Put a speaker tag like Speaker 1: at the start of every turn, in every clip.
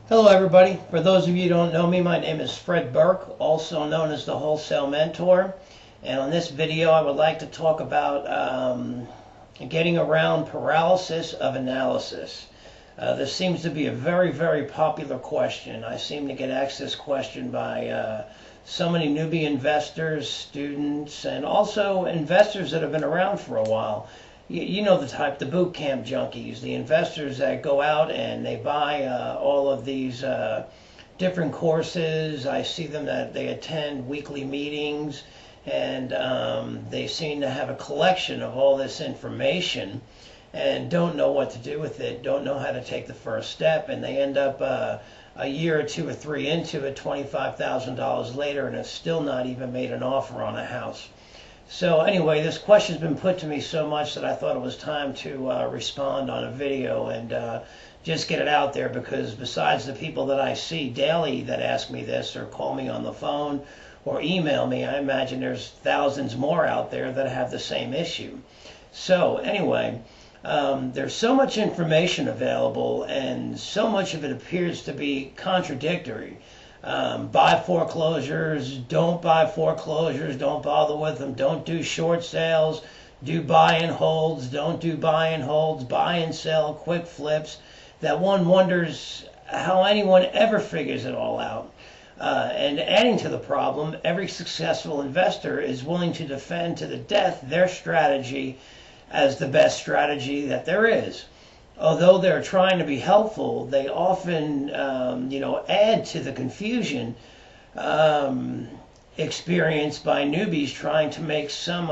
Speaker 1: Hello everybody. For those of you who don't know me, my name is Fred Burke, also known as the Wholesale Mentor. And on this video I would like to talk about getting around paralysis of analysis. This seems to be a very popular question. I seem to get asked this question by so many newbie investors, students, and also investors that have been around for a while. You know the type, the boot camp junkies, the investors that go out and they buy all of these different courses. I see them that they attend weekly meetings, and they seem to have a collection of all this information and don't know what to do with it, don't know how to take the first step, and they end up a year or two or three into it, $25,000 later, and have still not even made an offer on a house. So anyway, this question's been put to me so much that I thought it was time to respond on a video and just get it out there, because besides the people that I see daily that ask me this or call me on the phone or email me, I imagine there's thousands more out there that have the same issue. So anyway, there's so much information available and so much of it appears to be contradictory. Buy foreclosures, don't buy foreclosures, don't bother with them, don't do short sales, do buy and holds, don't do buy and holds, buy and sell, quick flips, that one wonders how anyone ever figures it all out. And adding to the problem, every successful investor is willing to defend to the death their strategy as the best strategy that there is. Although they're trying to be helpful, they often, add to the confusion experienced by newbies trying to make some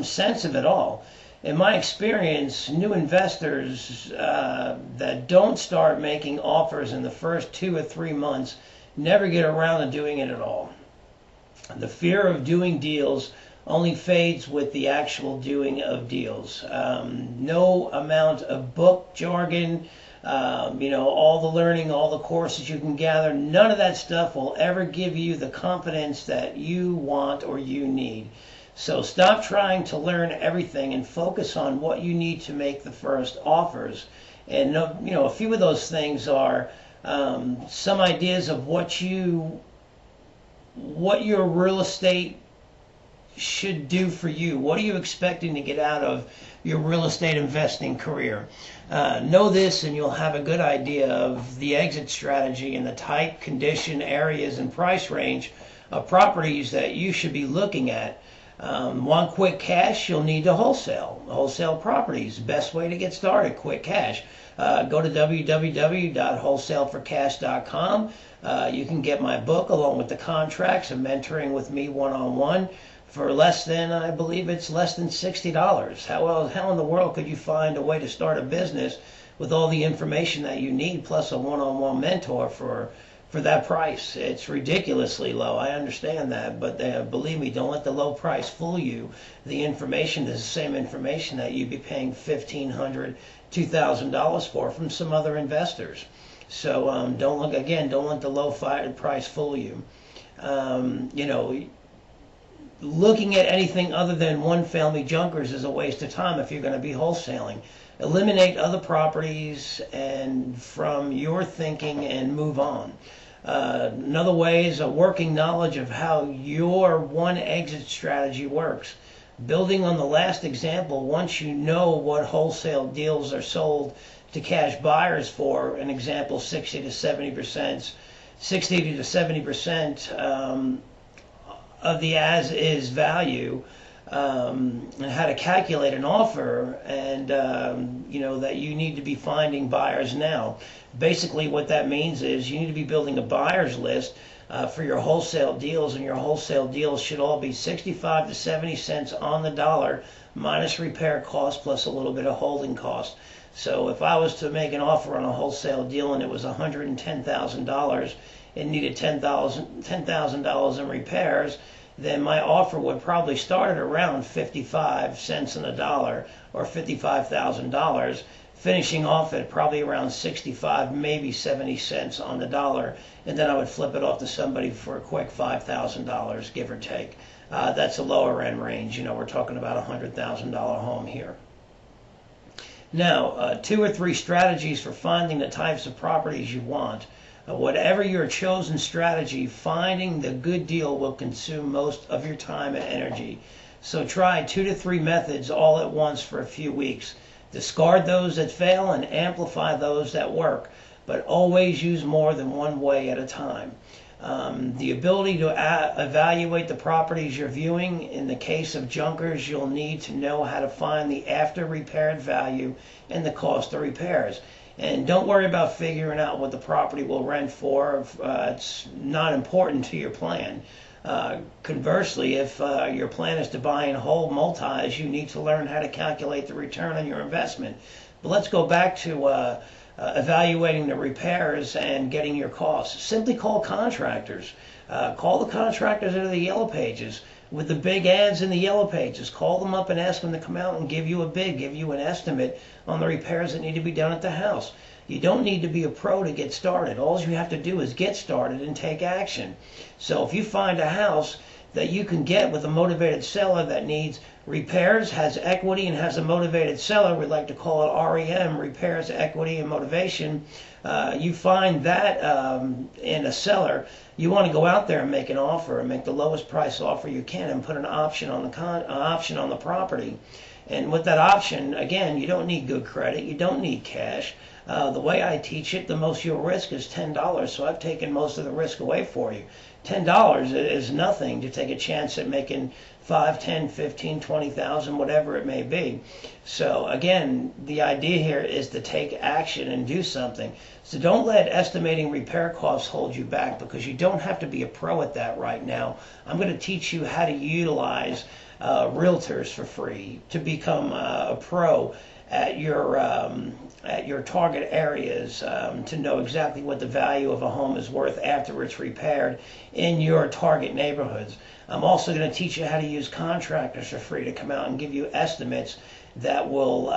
Speaker 1: sense of it all. In my experience, new investors that don't start making offers in the first 2 or 3 months never get around to doing it at all. The fear of doing deals only fades with the actual doing of deals. No amount of book jargon, all the learning, all the courses you can gather, none of that stuff will ever give you the confidence that you want or you need. So stop trying to learn everything and focus on what you need to make the first offers. And a few of those things are some ideas of what your real estate should do for you. What are you expecting to get out of your real estate investing career? Know this and you'll have a good idea of the exit strategy and the type, condition, areas, and price range of properties that you should be looking at. Want quick cash? You'll need to wholesale properties. Best way to get started, quick cash. Go to www.wholesaleforcash.com. You can get my book along with the contracts and mentoring with me one-on-one for less than, I believe it's less than $60. How in the world could you find a way to start a business with all the information that you need plus a one-on-one mentor for that price? It's ridiculously low. I understand that, but believe me, don't let the low price fool you. The information is the same information that you'd be paying $1,500, $2,000 for from some other investors. So don't let the low price fool you. Looking at anything other than one-family junkers is a waste of time if you're going to be wholesaling. Eliminate other properties and from your thinking and move on. Another way is a working knowledge of how your one exit strategy works. Building on the last example, once you know what wholesale deals are sold to cash buyers for, an example 60 to 70% of the as-is value, and how to calculate an offer, and that you need to be finding buyers now. Basically what that means is you need to be building a buyer's list for your wholesale deals, and your wholesale deals should all be 65 to 70 cents on the dollar minus repair cost plus a little bit of holding cost. So if I was to make an offer on a wholesale deal and it was $110,000 and needed $10,000 in repairs, then my offer would probably start at around 55 cents on the dollar or $55,000, finishing off at probably around 65, maybe 70 cents on the dollar, and then I would flip it off to somebody for a quick $5,000, give or take. That's a lower end range. We're talking about a $100,000 home here. Now, 2 or 3 strategies for finding the types of properties you want. Whatever your chosen strategy, finding the good deal will consume most of your time and energy. So try 2 to 3 methods all at once for a few weeks. Discard those that fail and amplify those that work, but always use more than one way at a time. The ability to evaluate the properties you're viewing. In the case of junkers, you'll need to know how to find the after repaired value and the cost of repairs. And don't worry about figuring out what the property will rent for. It's not important to your plan. Conversely, if your plan is to buy and hold multis, you need to learn how to calculate the return on your investment. But let's go back to evaluating the repairs and getting your costs. Simply call contractors. Call the contractors out of the yellow pages with the big ads in the yellow pages. Call them up and ask them to come out and give you a bid, give you an estimate on the repairs that need to be done at the house. You don't need to be a pro to get started. All you have to do is get started and take action. So if you find a house that you can get with a motivated seller that needs repairs, has equity, and has a motivated seller, we like to call it REM, repairs, equity, and motivation. You find that in a seller, you want to go out there and make an offer and make the lowest price offer you can and put an option on the property. And with that option, again, you don't need good credit, you don't need cash. The way I teach it, the most you'll risk is $10, so I've taken most of the risk away for you. $10 is nothing to take a chance at making 5, 10, 15, 20,000, whatever it may be. So again, the idea here is to take action and do something. So don't let estimating repair costs hold you back, because you don't have to be a pro at that right now. I'm going to teach you how to utilize realtors for free to become a pro at your target areas, to know exactly what the value of a home is worth after it's repaired in your target neighborhoods. I'm also going to teach you how to use contractors for free to come out and give you estimates that will,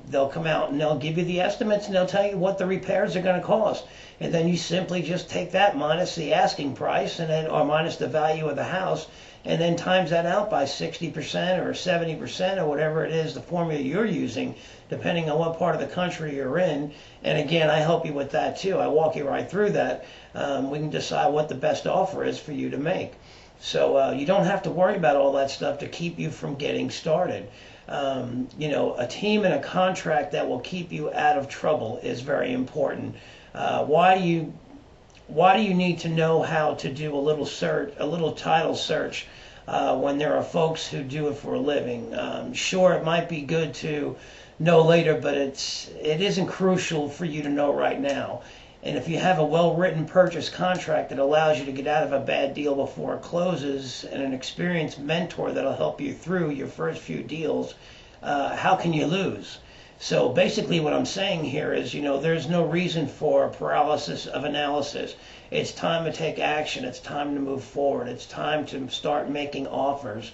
Speaker 1: they'll come out and they'll give you the estimates and they'll tell you what the repairs are going to cost. And then you simply just take that minus the asking price, and then, or minus the value of the house, and then times that out by 60% or 70% or whatever it is, the formula you're using, depending on what part of the country you're in. And again, I help you with that too. I walk you right through that. We can decide what the best offer is for you to make. So you don't have to worry about all that stuff to keep you from getting started. You know, a team and a contract that will keep you out of trouble is very important. Why do you need to know how to do a little title search when there are folks who do it for a living? Sure, it might be good to know later, but it isn't crucial for you to know right now. And if you have a well-written purchase contract that allows you to get out of a bad deal before it closes, and an experienced mentor that'll help you through your first few deals, how can you lose? So basically what I'm saying here is, you know, there's no reason for paralysis of analysis. It's time to take action. It's time to move forward. It's time to start making offers.